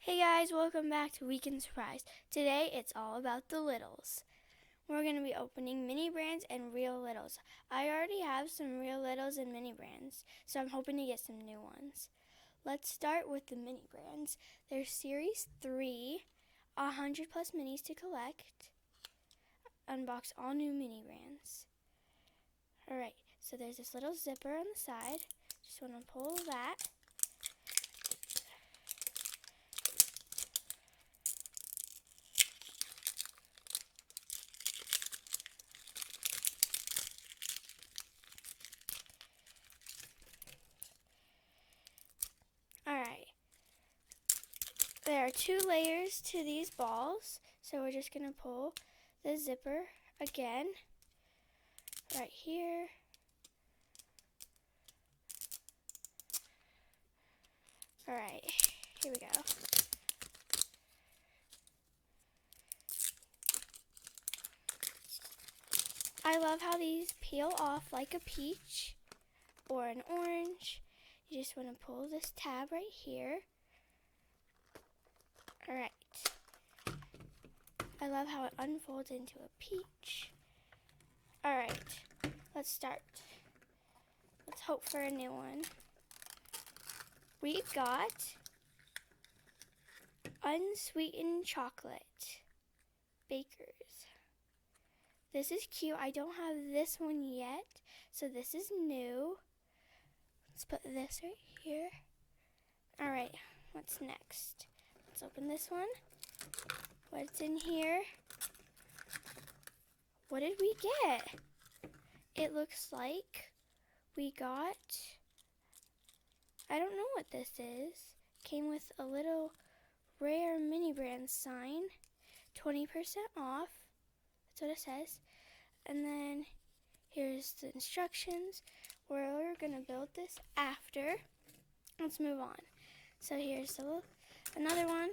Hey guys, welcome back to Weekend Surprise. Today it's all about the littles. We're going to be opening mini brands and real littles. I already have some real littles and mini brands, so I'm hoping to get some new ones. Let's start with the mini brands. There's Series 3, 100 plus minis to collect. Unbox all new mini brands. Alright, so there's this little zipper on the side. Just want to pull that. Alright, there are 2 layers to these balls, so we're just going to pull the zipper again, right here. Alright, here we go. I love how these peel off like a peach or an orange. You just want to pull this tab right here. Alright. I love how it unfolds into a peach. Alright, let's start. Let's hope for a new one. We got unsweetened chocolate Bakers. This is cute. I don't have this one yet, so this is new. Let's put this right here. Alright, what's next? Let's open this one. What's in here? What did we get? It looks like we got, I don't know what this is. Came with a little rare mini brand sign. 20% off. That's what it says. And then here's the instructions. We're gonna build this after. Let's move on. So here's another one.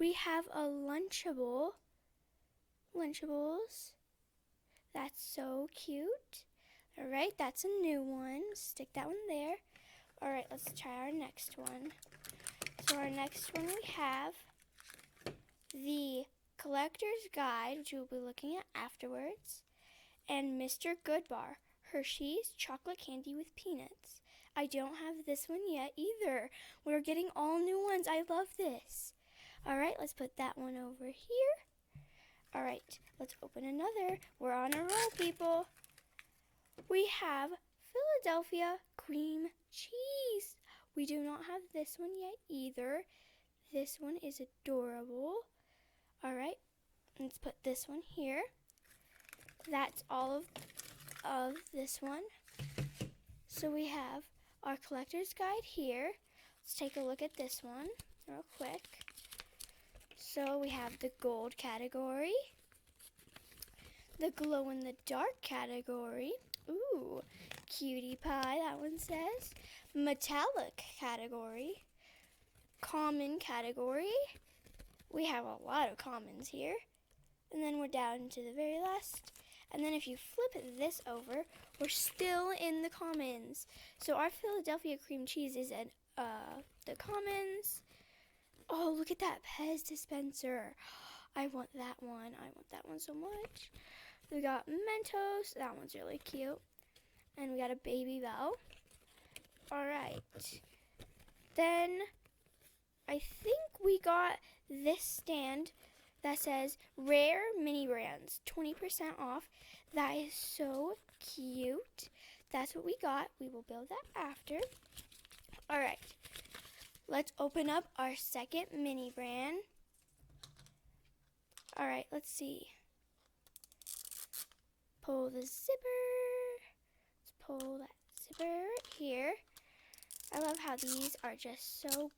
We have a Lunchables. That's so cute. Alright, that's a new one. Stick that one there. Alright, let's try our next one. So our next one we have the Collector's Guide, which we'll be looking at afterwards, and Mr. Goodbar, Hershey's chocolate candy with peanuts. I don't have this one yet either. We're getting all new ones. I love this. Alright, let's put that one over here. Alright, let's open another. We're on a roll, people. We have Philadelphia cream cheese. We do not have this one yet either. This one is adorable. Alright, let's put this one here. That's all of this one. So we have our collector's guide here. Let's take a look at this one real quick. So we have the gold category, the glow in the dark category. Ooh, cutie pie, that one says. Metallic category, common category. We have a lot of commons here. And then we're down to the very last. And then if you flip this over, we're still in the commons. So our Philadelphia cream cheese is in the commons. Oh, look at that Pez dispenser. I want that one. I want that one so much. We got Mentos. That one's really cute. And we got a Baby Bell. Alright. Then I think we got this stand that says Rare Mini Brands, 20% off. That is so cute. That's what we got. We will build that after. Alright. Let's open up our second mini brand. Alright, let's see. Pull the zipper. Let's pull that zipper right here. I love how these are just so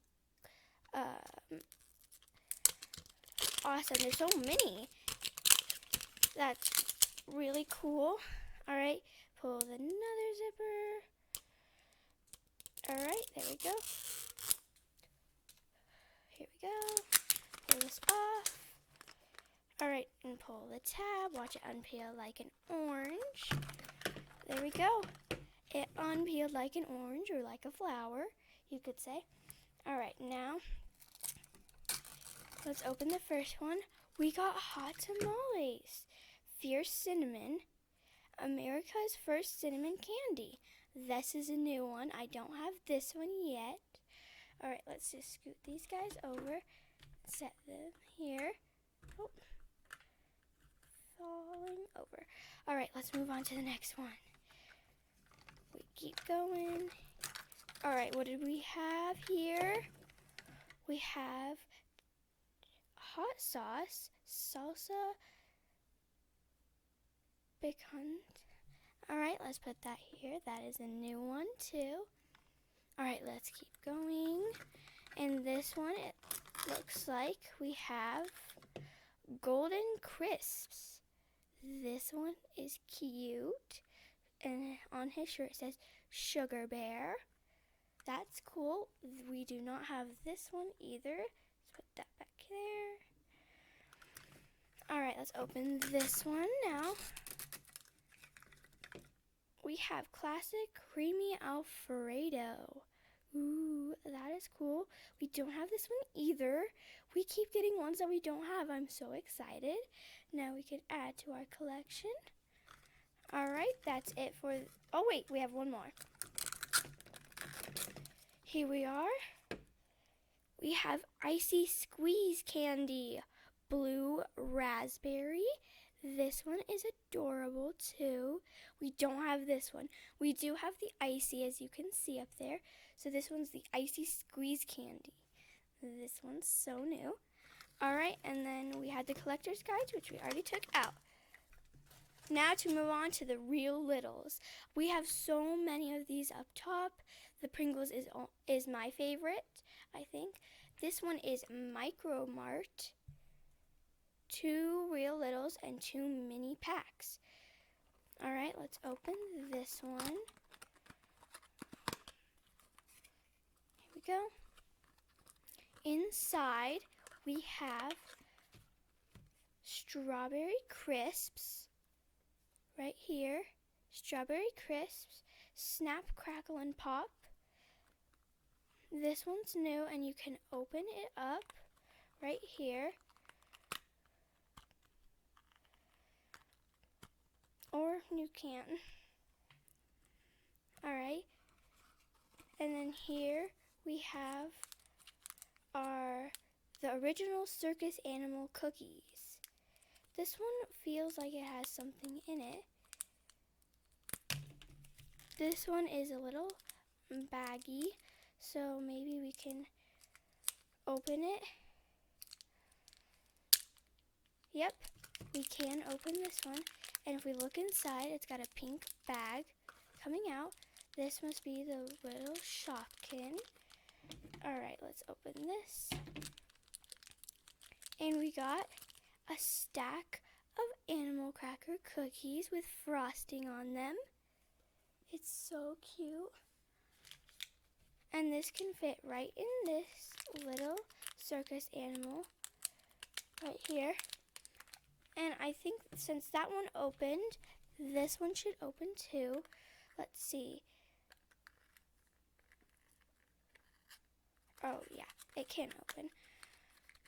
awesome. There's so many. That's really cool. Alright, pull another zipper. Alright, there we go. Here we go. Pull this off. Alright, and pull the tab. Watch it unpeel like an orange. There we go. It unpeeled like an orange or like a flower, you could say. All right, now let's open the first one. We got hot tamales. Fierce cinnamon. America's first cinnamon candy. This is a new one. I don't have this one yet. All right, let's just scoot these guys over. Set them here. Oh, falling over. All right, let's move on to the next one. We keep going. All right, what did we have here? We have hot sauce, salsa, picante. All right, let's put that here. That is a new one too. All right, let's keep going. And this one, it looks like we have golden crisps. This one is cute. And on his shirt it says Sugar Bear. That's cool. We do not have this one either. Let's put that back there. All right, let's open this one now. We have classic creamy Alfredo. Ooh, that is cool. We don't have this one either. We keep getting ones that we don't have. I'm so excited. Now we can add to our collection. All right, that's it for, oh wait, we have one more. Here we are. We have icy squeeze candy, blue raspberry. This one is adorable too. We don't have this one. We do have the icy, as you can see up there. So this one's the icy squeeze candy. This one's so new. All right, and then we had the collector's guides, which we already took out. Now to move on to the Real Littles. We have so many of these up top. The Pringles is my favorite, I think. This one is Micro Mart. 2 Real Littles and 2 mini packs. All right, let's open this one. Here we go. Inside, we have strawberry crisps. Right here, strawberry crisps, snap, crackle, and pop. This one's new, and you can open it up right here. Or you can't. All right. And then here we have the original circus animal cookies. This one feels like it has something in it. This one is a little baggy, so maybe we can open it. Yep, we can open this one. And if we look inside, it's got a pink bag coming out. This must be the little Shopkin. All right, let's open this. And we got a stack of animal cracker cookies with frosting on them. It's so cute. And this can fit right in this little circus animal right here. And I think since that one opened, this one should open too. Let's see. Oh yeah, it can open.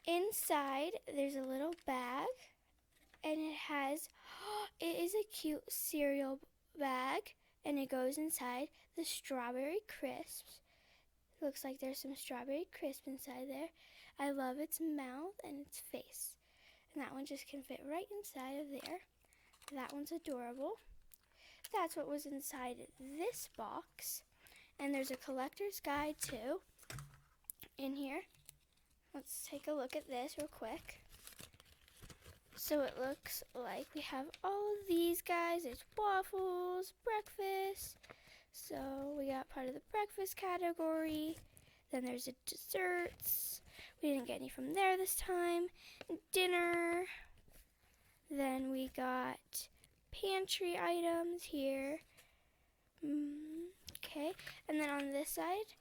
Inside, there's a little bag, and it is a cute cereal bag, and it goes inside the strawberry crisps. Looks like there's some strawberry crisp inside there. I love its mouth and its face. And that one just can fit right inside of there. That one's adorable. That's what was inside this box. And there's a collector's guide too in here. Let's take a look at this real quick. So it looks like we have all of these guys. There's waffles, breakfast. So we got part of the breakfast category. Then there's the desserts. We didn't get any from there this time. Dinner. Then we got pantry items here. Okay. And then on this side,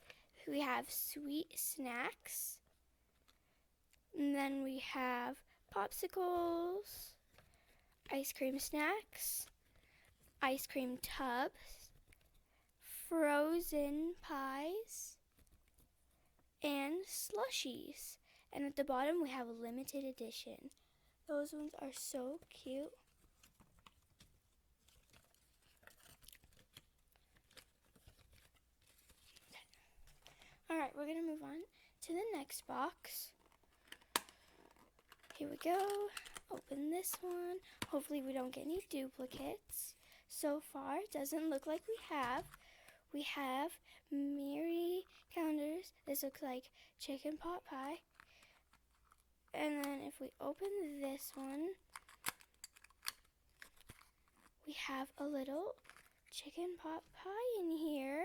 we have sweet snacks. And then we have popsicles, ice cream snacks, ice cream tubs, frozen pies, and slushies. And at the bottom we have a limited edition. Those ones are so cute. Alright, we're going to move on to the next box. Here we go. Open this one. Hopefully we don't get any duplicates. So far, it doesn't look like we have. We have Mary calendars. This looks like chicken pot pie. And then if we open this one, we have a little chicken pot pie in here,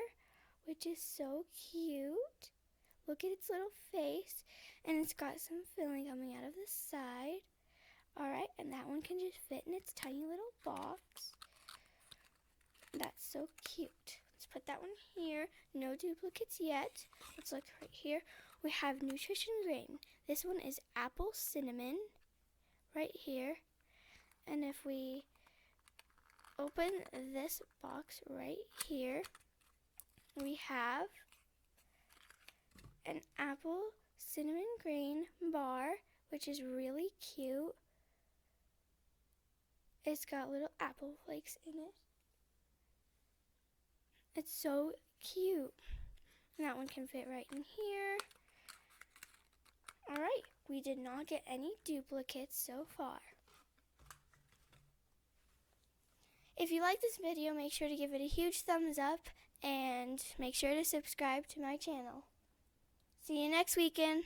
which is so cute. Look at its little face, and it's got some filling coming out of the side. Alright, and that one can just fit in its tiny little box. That's so cute. Let's put that one here. No duplicates yet. Let's look right here. We have Nutrition Grain. This one is apple cinnamon right here. And if we open this box right here, we have an apple cinnamon grain bar, which is really cute. It's got little apple flakes in it. It's so cute. And that one can fit right in here. Alright, we did not get any duplicates so far. If you like this video, make sure to give it a huge thumbs up and make sure to subscribe to my channel. See you next weekend.